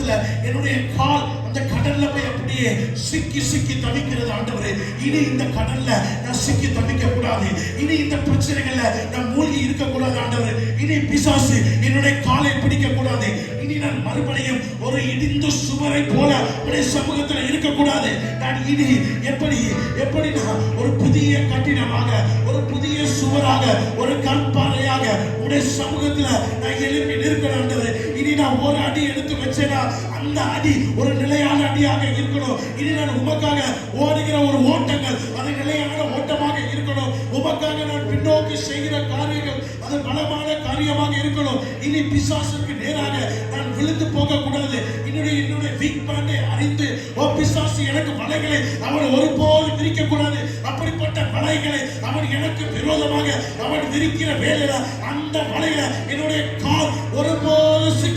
பிசாசுல என்னுடைய கால் அந்த கடல்ல போய் அப்படியே சிக்கி சிக்கி தவிக்கிறது. ஆண்டவரே, இனி இந்த கடல்ல நான் சிக்கி தவிக்க கூடாது. இனி இந்த பிரச்சனைகள்ல நான் மூழ்கி இருக்க கூடாது. ஆண்டவரே, இனி பிசாசு என்னுடைய காலை பிடிக்க கூடாது. இனி நான் மறுபடியும் ஒரு இடிந்த சுவரை போல உடைய சமூகத்தில் இருக்கக்கூடாது. நான் இனி எப்படி நான் ஒரு புதிய கட்டிடமாக, ஒரு புதிய சுவராக, ஒரு கற்பாறையாக உடைய சமூகத்தில் நான் எழுப்பி நிற்கணும். ஆண்டவரே, இனி நான் ஒரு அடி எடுத்து வச்சேனா அந்த அடி ஒரு நிலையான அடியாக இருக்கணும். இனி நான் உமக்காக ஓடுகிற ஒரு ஓட்டங்கள் அது நிலையான ஓட்டமாக இருக்கணும். உமக்காக நான் பின்னோக்கி செய்கிற காரியங்கள் அது பலமான காரியமாக இருக்கணும். இனி பிசாசுக்கு நேராக நான் விழுந்து போக கூடாது. என்னுடைய வீக் பாயிண்டை அறிந்து பிசாசு எனக்கு வலைகளை அவன் ஒருபோது விரிக்க கூடாது. அப்படிப்பட்ட வலைகளை அவன் எனக்கு விரோதமாக அவன் விரிக்கிற வேலையில அந்த வலையில என்னுடைய கால் ஒருபோது